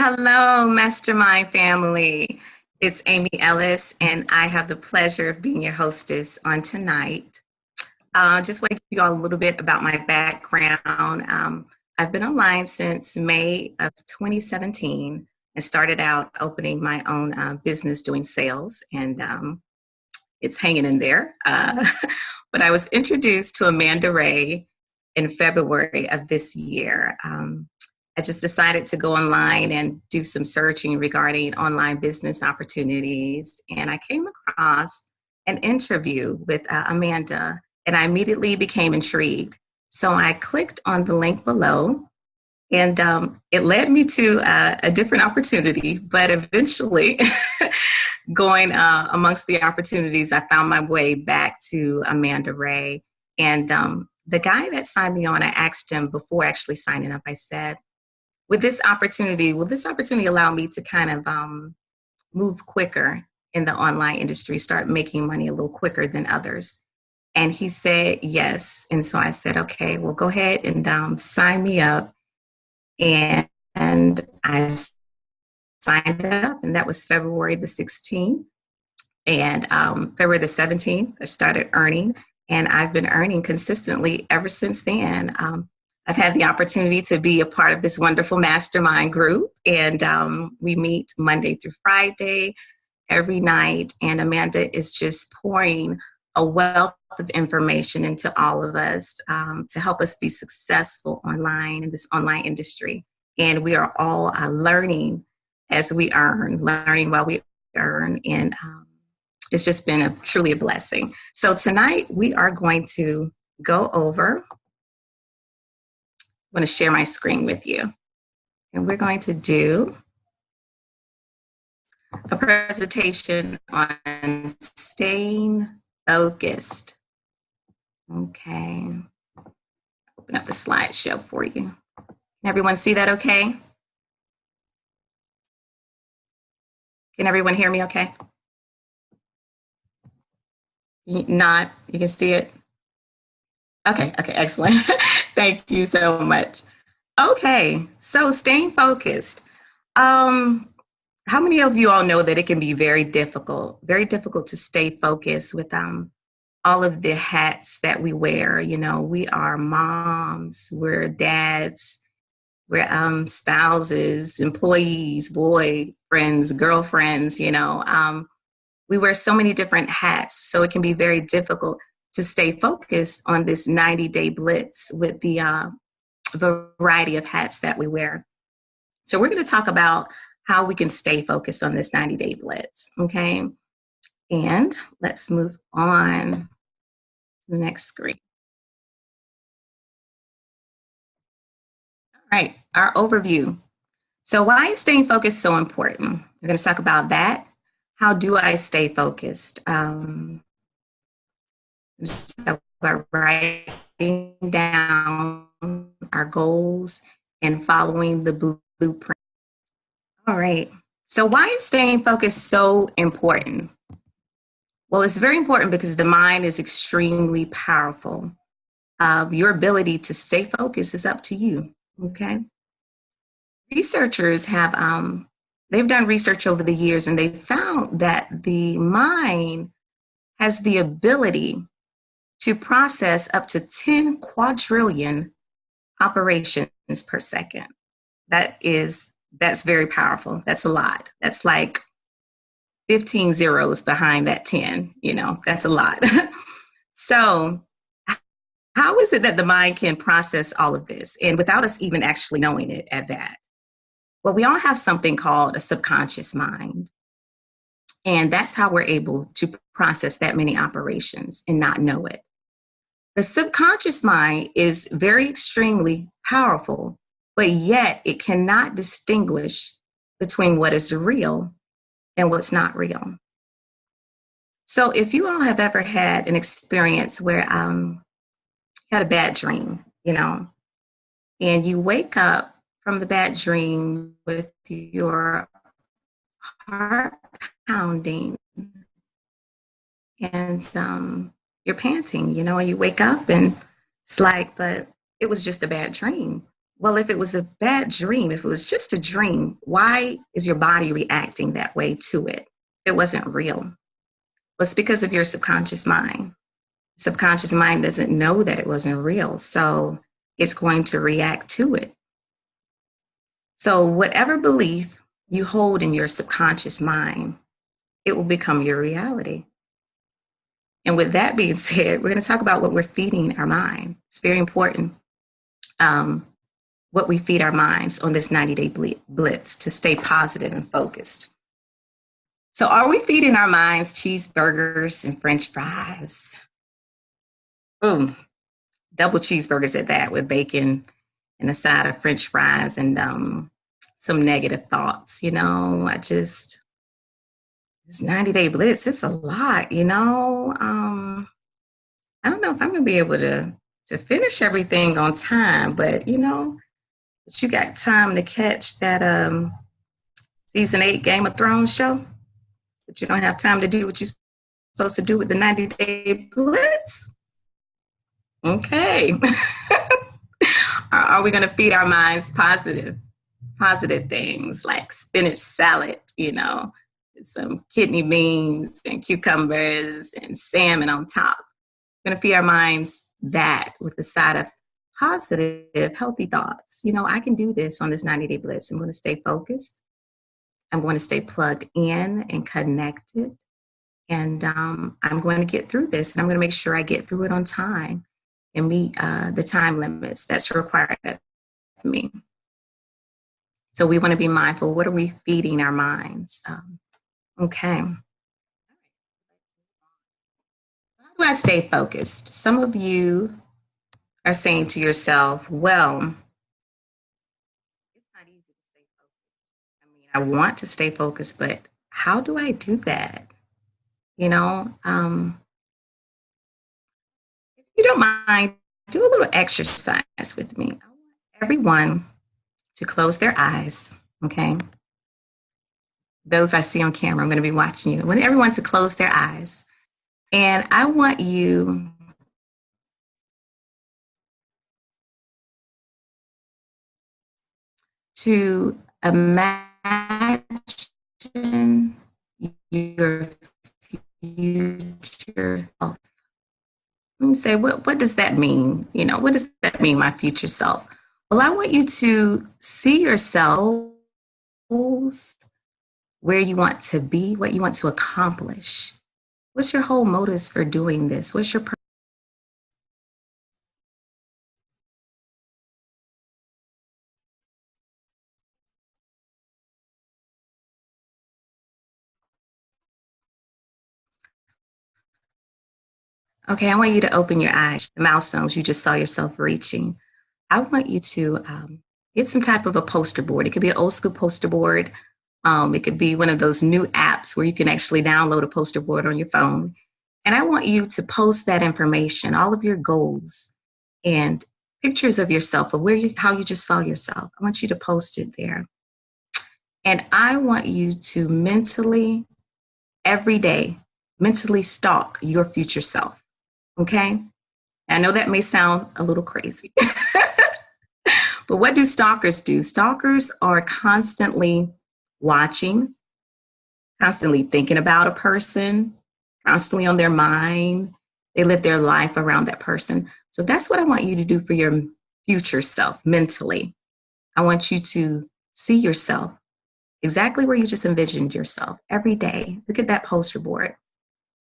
Hello, Mastermind family. It's Amy Ellis, and I have the pleasure of being your hostess on tonight. Just want to give you all a little bit about my background. I've been online since May of 2017 and started out opening my own business doing sales, and it's hanging in there. But I was introduced to Amanda Ray in February of this year. I just decided to go online and do some searching regarding online business opportunities. And I came across an interview with Amanda, and I immediately became intrigued. So I clicked on the link below, and it led me to a different opportunity. But eventually, going amongst the opportunities, I found my way back to Amanda Ray. And the guy that signed me on, I asked him before actually signing up, I said, will this opportunity allow me to kind of move quicker in the online industry, start making money a little quicker than others? And he said yes. And so I said, okay, well, go ahead and sign me up. And I signed up, and that was February the 16th. And February the 17th, I started earning, and I've been earning consistently ever since then. I've had the opportunity to be a part of this wonderful mastermind group, and we meet Monday through Friday every night, and Amanda is just pouring a wealth of information into all of us to help us be successful online in this online industry. And we are all learning as we earn, learning while we earn, and it's just been truly a blessing. So tonight we are going to go over, I'm going to share my screen with you. And we're going to do a presentation on staying focused. Okay. Open up the slideshow for you. Can everyone see that okay? Can everyone hear me okay? Not, you can see it? Okay, excellent. Thank you so much. Okay, so staying focused. How many of you all know that it can be very difficult to stay focused with all of the hats that we wear? You know, we are moms, we're dads, we're spouses, employees, boyfriends, girlfriends, you know. We wear so many different hats, so it can be very difficult to stay focused on this 90-day blitz with the variety of hats that we wear. So we're going to talk about how we can stay focused on this 90-day blitz, okay? And let's move on to the next screen. All right, our overview. So why is staying focused so important? We're going to talk about that. How do I stay focused? By writing down our goals and following the blueprint. All right. So why is staying focused so important? Well, it's very important because the mind is extremely powerful. Your ability to stay focused is up to you. Okay. Researchers have they've done research over the years, and they found that the mind has the ability to process up to 10 quadrillion operations per second. That's very powerful. That's a lot. That's like 15 zeros behind that 10, you know, that's a lot. So how is it that the mind can process all of this, and without us even actually knowing it at that? Well, we all have something called a subconscious mind. And that's how we're able to process that many operations and not know it. The subconscious mind is very extremely powerful, but yet it cannot distinguish between what is real and what's not real. So if you all have ever had an experience where you had a bad dream, you know, and you wake up from the bad dream with your heart pounding and you're panting, you know, and you wake up and it's like, but it was just a bad dream. well, if it was a bad dream, if it was just a dream, why is your body reacting that way to it? It wasn't real. Well, it's because of your subconscious mind. Subconscious mind doesn't know that it wasn't real, so it's going to react to it. So whatever belief you hold in your subconscious mind, it will become your reality. And with that being said, we're going to talk about what we're feeding our mind. It's very important what we feed our minds on this 90-day blitz to stay positive and focused. So are we feeding our minds cheeseburgers and French fries? Boom, double cheeseburgers at that with bacon and a side of French fries and some negative thoughts. This 90-day blitz, it's a lot, I don't know if I'm going to be able to finish everything on time, but you got time to catch that season 8 Game of Thrones show, but you don't have time to do what you're supposed to do with the 90-day blitz. Okay. Are we going to feed our minds positive things like spinach salad, some kidney beans and cucumbers and salmon on top? We're going to feed our minds that with the side of positive, healthy thoughts. I can do this on this 90-day blitz. I'm going to stay focused. I'm going to stay plugged in and connected. And I'm going to get through this. And I'm going to make sure I get through it on time and meet the time limits that's required of me. So we want to be mindful. What are we feeding our minds? Okay. How do I stay focused? Some of you are saying to yourself, well, it's not easy to stay focused. I want to stay focused, but how do I do that? If you don't mind, do a little exercise with me. I want everyone to close their eyes, okay? Those I see on camera, I'm going to be watching you. I want everyone to close their eyes. And I want you to imagine your future self. Let me say, what does that mean? What does that mean, my future self? Well, I want you to see yourselves where you want to be, what you want to accomplish. What's your whole motives for doing this? What's your purpose? Okay, I want you to open your eyes, the milestones you just saw yourself reaching. I want you to get some type of a poster board. It could be an old school poster board. It could be one of those new apps where you can actually download a poster board on your phone. And I want you to post that information, all of your goals and pictures of yourself, of how you just saw yourself. I want you to post it there. And I want you to mentally, every day, mentally stalk your future self. Okay? I know that may sound a little crazy. But what do stalkers do? Stalkers are constantly watching, constantly thinking about a person, constantly on their mind. They live their life around that person. So that's what I want you to do for your future self mentally. I want you to see yourself exactly where you just envisioned yourself every day. Look at that poster board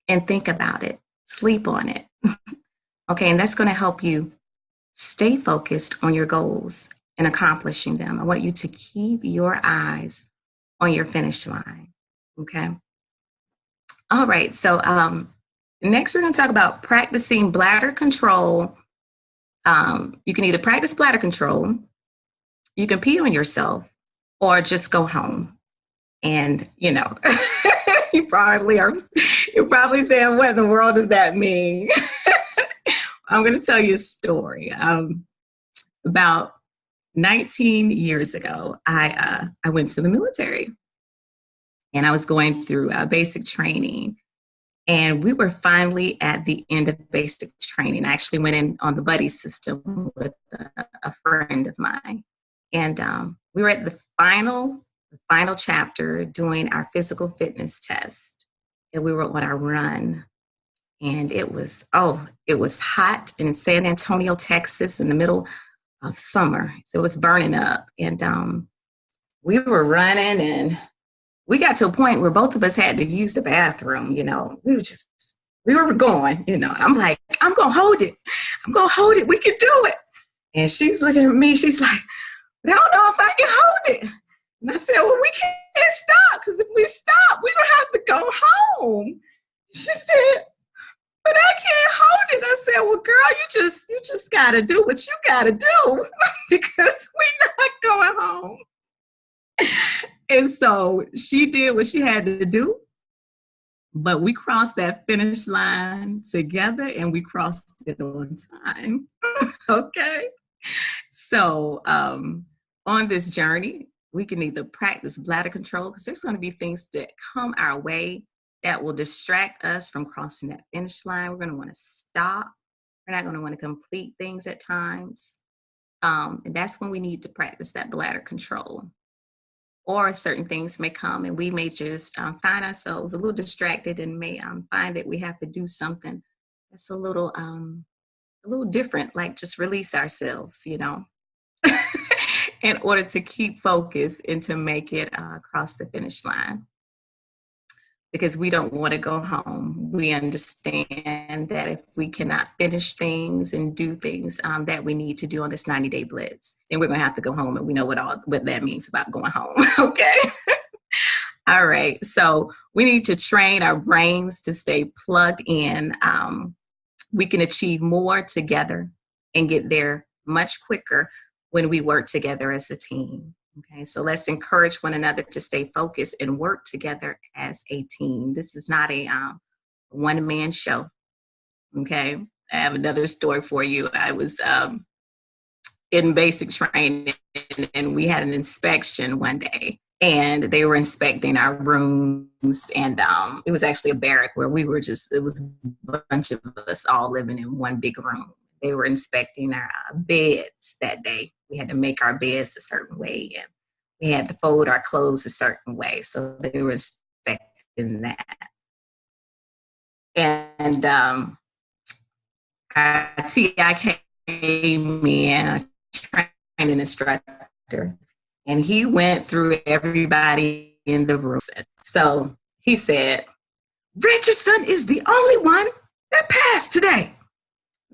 and think about it. Sleep on it. Okay, and that's going to help you stay focused on your goals and accomplishing them. I want you to keep your eyes on your finish line. Okay. All right. So next we're going to talk about practicing bladder control. You can either practice bladder control, you can pee on yourself, or just go home. And you're probably saying, what in the world does that mean? I'm going to tell you a story. About 19 years ago, I went to the military, and I was going through basic training, and we were finally at the end of basic training. I actually went in on the buddy system with a friend of mine, And we were at the final chapter doing our physical fitness test. And we were on our run. And it was hot in San Antonio, Texas, in the middle of summer. So it was burning up. And we were running, and we got to a point where both of us had to use the bathroom. We were going, I'm like, I'm going to hold it. We can do it. And she's looking at me. She's like, I don't know if I can hold it. And I said, well, we can't stop, because if we stop, we don't have to go home. She said, but I can't hold it. I said, well, girl, you just got to do what you got to do because we're not going home. And so she did what she had to do, but we crossed that finish line together, and we crossed it on time. Okay. So on this journey, we can either practice bladder control, because there's going to be things that come our way that will distract us from crossing that finish line. We're going to want to stop. We're not going to want to complete things at times. And that's when we need to practice that bladder control. Or certain things may come, and we may just find ourselves a little distracted, and may find that we have to do something that's a little different, like just release ourselves, in order to keep focus and to make it across the finish line. Because we don't want to go home. We understand that if we cannot finish things and do things that we need to do on this 90-day blitz, then we're going to have to go home, and we know what that means about going home. Okay. All right. So we need to train our brains to stay plugged in. We can achieve more together and get there much quicker when we work together as a team. Okay, so let's encourage one another to stay focused and work together as a team. This is not a one-man show. Okay, I have another story for you. I was in basic training, and we had an inspection one day, and they were inspecting our rooms, and it was actually a barrack where it was a bunch of us all living in one big room. They were inspecting our beds that day. We had to make our beds a certain way, and we had to fold our clothes a certain way. So they were inspecting that. And our TI came in, a training instructor, and he went through everybody in the room. So he said, Richardson is the only one that passed today.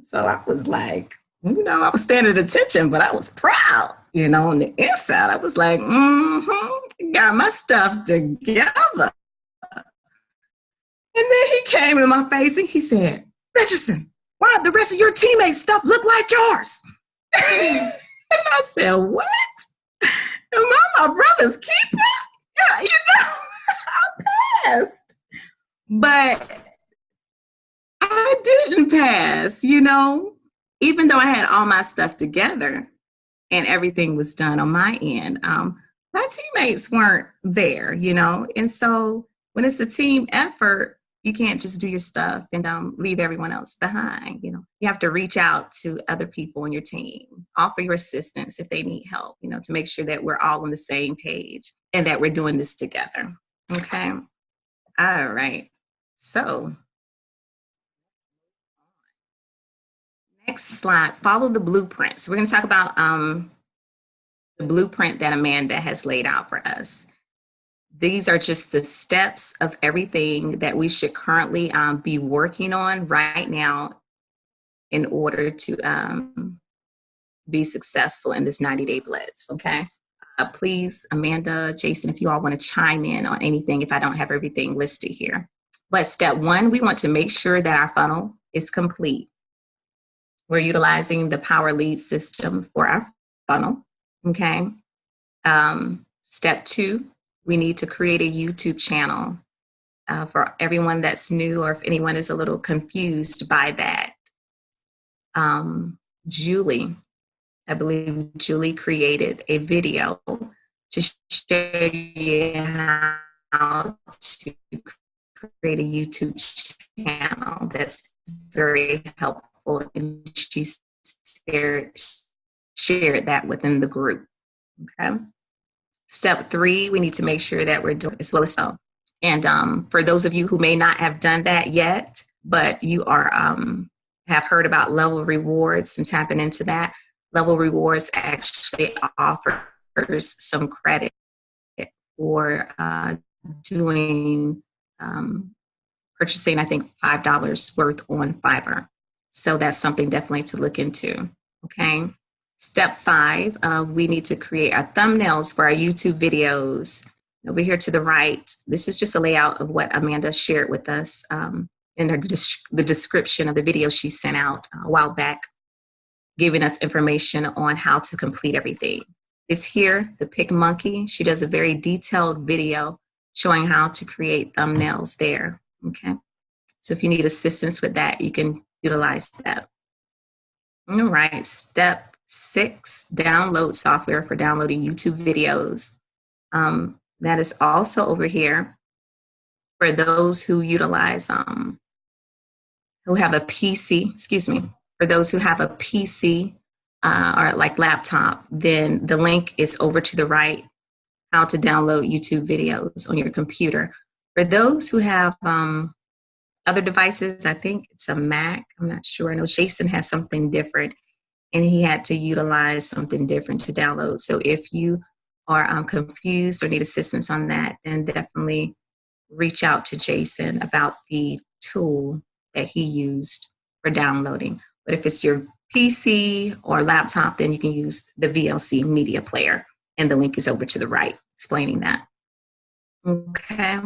So I was like, I was standing at attention, but I was proud, on the inside. I was like, got my stuff together. And then he came in my face and he said, Richardson, why the rest of your teammates' stuff look like yours? And I said, what? Am I my brother's keeper? Yeah, I passed. But I didn't pass, even though I had all my stuff together and everything was done on my end. My teammates weren't there, and so when it's a team effort, you can't just do your stuff and leave everyone else behind. You have to reach out to other people on your team, offer your assistance if they need help, to make sure that we're all on the same page and that we're doing this together. Okay. All right. So next slide, follow the blueprint. So we're going to talk about the blueprint that Amanda has laid out for us. These are just the steps of everything that we should currently be working on right now in order to be successful in this 90-day blitz, okay? Please, Amanda, Jason, if you all want to chime in on anything, if I don't have everything listed here. But step one, we want to make sure that our funnel is complete. We're utilizing the Power Lead system for our funnel, okay? Step two, we need to create a YouTube channel for everyone that's new, or if anyone is a little confused by that. Julie, I believe Julie created a video to show you how to create a YouTube channel. That's very helpful, and she shared that within the group. Okay. Step 3, we need to make sure that we're doing as well as so. And for those of you who may not have done that yet, but you are have heard about level rewards and tapping into that, level rewards actually offers some credit for doing purchasing, I think, $5 worth on Fiverr. So that's something definitely to look into. Okay. Step 5, we need to create our thumbnails for our YouTube videos. Over here to the right, this is just a layout of what Amanda shared with us in the description of the video she sent out a while back, giving us information on how to complete everything. This here, the Pick Monkey, she does a very detailed video showing how to create thumbnails there. Okay. So if you need assistance with that, you can utilize that. All right. Step 6, download software for downloading YouTube videos. That is also over here for those who utilize, who have a PC, for those who have a PC or like laptop, then the link is over to the right, how to download YouTube videos on your computer. For those who have other devices, I think it's a Mac, I'm not sure. I know Jason has something different and he had to utilize something different to download. So if you are confused or need assistance on that, then definitely reach out to Jason about the tool that he used for downloading. But if it's your PC or laptop, then you can use the VLC media player, and the link is over to the right explaining that. Okay.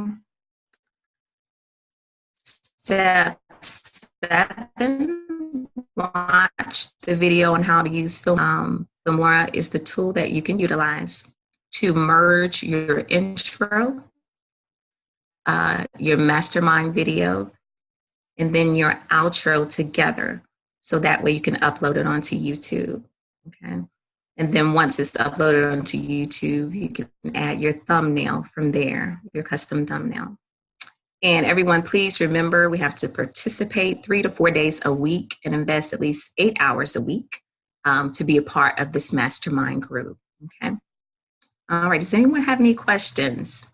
Step 7, watch the video on how to use Filmora is the tool that you can utilize to merge your intro, your mastermind video, and then your outro together. So that way you can upload it onto YouTube. Okay. And then once it's uploaded onto YouTube, you can add your thumbnail from there, your custom thumbnail. And everyone, please remember, we have to participate 3 to 4 days a week and invest at least 8 hours a week to be a part of this mastermind group. Okay. All right. Does anyone have any questions?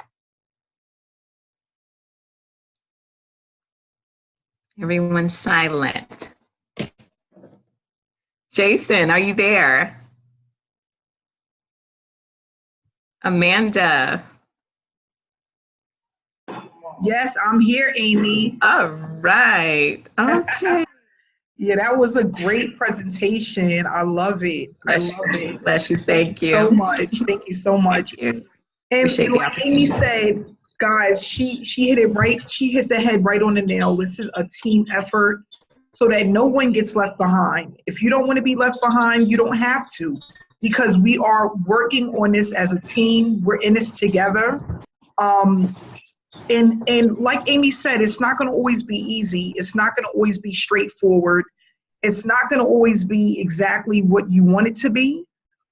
Everyone's silent. Jason, are you there? Amanda. Yes, I'm here, Amy. All right. Okay. Yeah, that was a great presentation. I love it. Bless I love it. Bless you. Thank you So much. Thank you so much. Thank you. And Appreciate the like Amy opportunity. said, guys, she hit it right. She hit the head right on the nail. This is a team effort so that no one gets left behind. If you don't want to be left behind, you don't have to, because we are working on this as a team. We're in this together. And like Amy said, it's not going to always be easy. It's not going to always be straightforward. It's not going to always be exactly what you want it to be,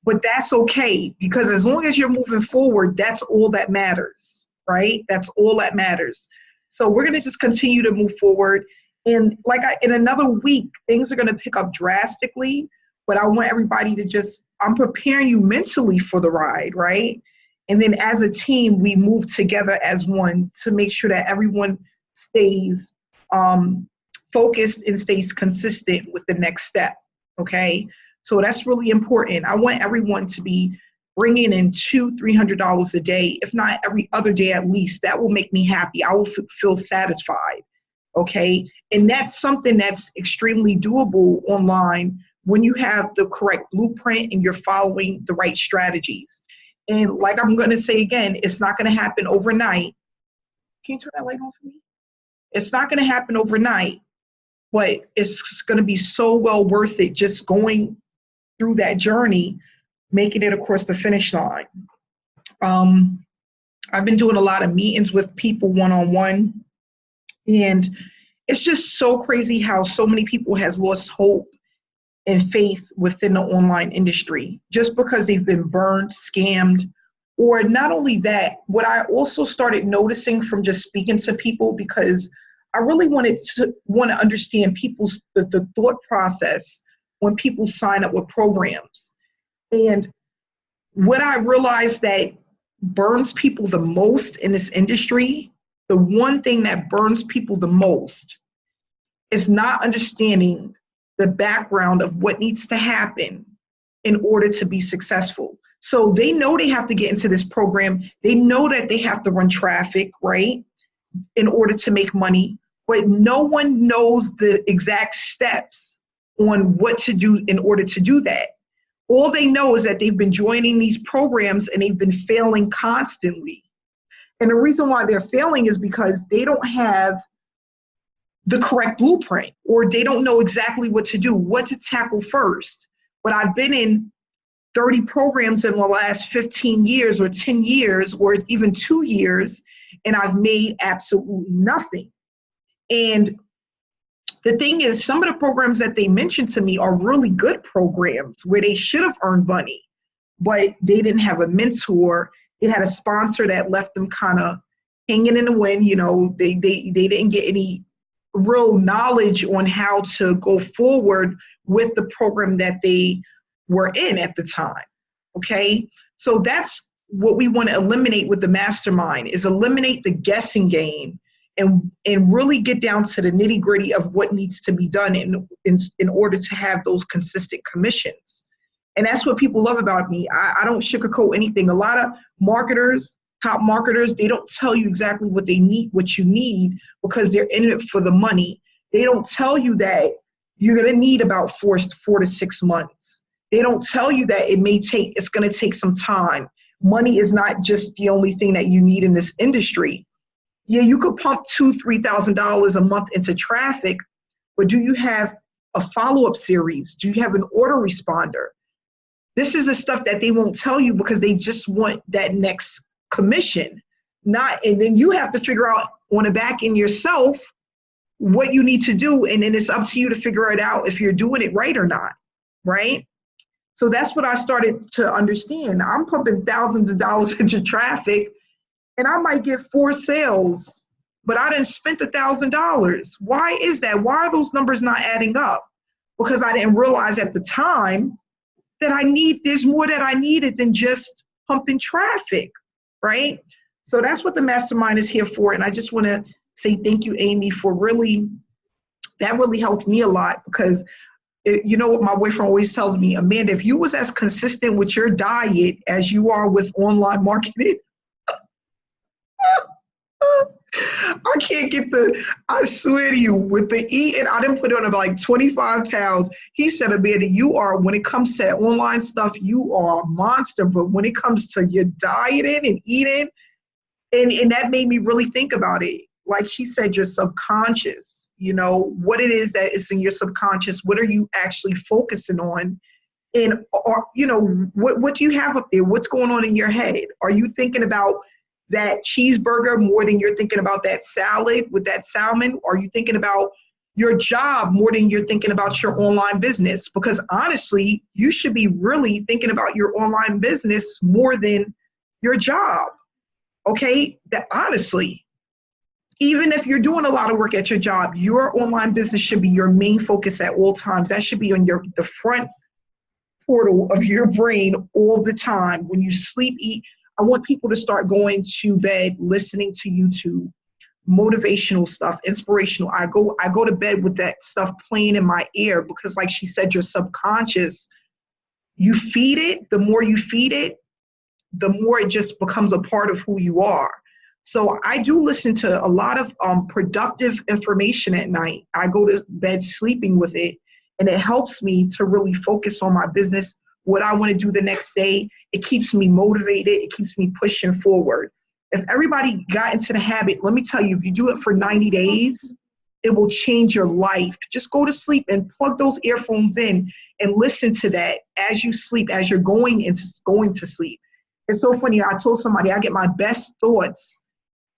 but that's okay, because as long as you're moving forward, that's all that matters, right? That's all that matters. So we're going to just continue to move forward. And in another week, things are going to pick up drastically, but I want everybody to I'm preparing you mentally for the ride, right? And then as a team, we move together as one to make sure that everyone stays focused and stays consistent with the next step, okay? So that's really important. I want everyone to be bringing in $200-$300 a day, if not every other day at least. That will make me happy. I will feel satisfied, okay? And that's something that's extremely doable online when you have the correct blueprint and you're following the right strategies. And like I'm going to say again, it's not going to happen overnight. Can you turn that light on for me? It's not going to happen overnight, but it's going to be so well worth it just going through that journey, making it across the finish line. I've been doing a lot of meetings with people one-on-one, and it's just so crazy how so many people has lost hope and faith within the online industry just because they've been burned, scammed, or not only that, what I also started noticing from just speaking to people, because I really want to understand people's the thought process when people sign up with programs. And what I realized that burns people the most in this industry, the one thing that burns people the most is not understanding the background of what needs to happen in order to be successful. So they know they have to get into this program. They know that they have to run traffic, right, in order to make money, but no one knows the exact steps on what to do in order to do that. All they know is that they've been joining these programs and they've been failing constantly. And the reason why they're failing is because they don't have the correct blueprint, or they don't know exactly what to do, what to tackle first. But I've been in 30 programs in the last 15 years or 10 years or even 2 years, and I've made absolutely nothing. And the thing is, some of the programs that they mentioned to me are really good programs where they should have earned money, but they didn't have a mentor. They had a sponsor that left them kind of hanging in the wind. You know, they didn't get any real knowledge on how to go forward with the program that they were in at the time. Okay, so that's what we want to eliminate with the mastermind, is eliminate the guessing game and really get down to the nitty gritty of what needs to be done in order to have those consistent commissions. And that's what people love about me. I don't sugarcoat anything. A lot of marketers, top marketers, they don't tell you exactly what they need, what you need, because they're in it for the money. They don't tell you that you're going to need about 4 to 6 months. They don't tell you that it's going to take some time. Money is not just the only thing that you need in this industry. Yeah, you could pump $2,000-$3,000 a month into traffic, but do you have a follow-up series? Do you have an order responder? This is the stuff that they won't tell you because they just want that next commission. And then you have to figure out on the back end yourself what you need to do, and then it's up to you to figure it out if you're doing it right or not, right? So that's what I started to understand. I'm pumping thousands of dollars into traffic, and I might get 4 sales, but I didn't spend $1,000. Why is that? Why are those numbers not adding up? Because I didn't realize at the time that there's more that I needed than just pumping traffic, right? So that's what the mastermind is here for. And I just want to say thank you, Amy, for that really helped me a lot, because you know what my boyfriend always tells me, Amanda, if you was as consistent with your diet as you are with online marketing, I can't get I swear to you, with the eating, I didn't put on about like 25 pounds. He said, Amanda, when it comes to online stuff, you are a monster. But when it comes to your dieting and eating, and that made me really think about it. Like she said, your subconscious, you know, what it is that is in your subconscious, what are you actually focusing on? And, you know, what do you have up there? What's going on in your head? Are you thinking about that cheeseburger more than you're thinking about that salad with that salmon? Are you thinking about your job more than you're thinking about your online business? Because honestly, you should be really thinking about your online business more than your job. Okay? Honestly, even if you're doing a lot of work at your job, your online business should be your main focus at all times. That should be on the front portal of your brain all the time. When you sleep, eat. I want people to start going to bed listening to YouTube, motivational stuff, inspirational. I go to bed with that stuff playing in my ear, because like she said, your subconscious, you feed it, the more you feed it, the more it just becomes a part of who you are. So I do listen to a lot of productive information at night. I go to bed sleeping with it, and it helps me to really focus on my business, what I want to do the next day. It keeps me motivated. It keeps me pushing forward. If everybody got into the habit, let me tell you, if you do it for 90 days, it will change your life. Just go to sleep and plug those earphones in and listen to that as you sleep, as you're going to sleep. It's so funny. I told somebody I get my best thoughts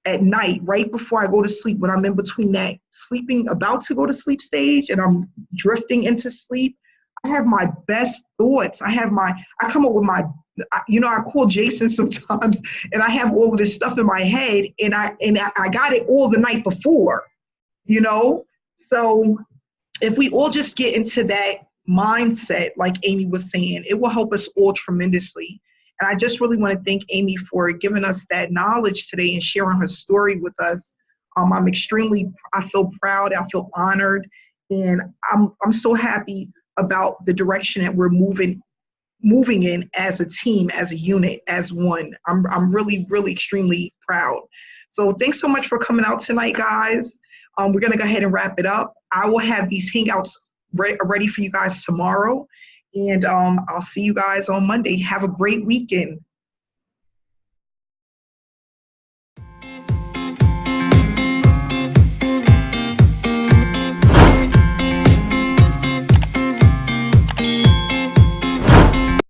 at night, right before I go to sleep, when I'm in between that sleeping, about to go to sleep stage, and I'm drifting into sleep. I have my best thoughts. I come up with I call Jason sometimes, and I have all of this stuff in my head, and I got it all the night before, you know? So if we all just get into that mindset, like Amy was saying, it will help us all tremendously. And I just really want to thank Amy for giving us that knowledge today and sharing her story with us. I feel proud, I feel honored, and I'm so happy about the direction that we're moving in as a team, as a unit, as one. I'm really, really extremely proud. So thanks so much for coming out tonight, guys. We're going to go ahead and wrap it up. I will have these hangouts ready for you guys tomorrow. And I'll see you guys on Monday. Have a great weekend.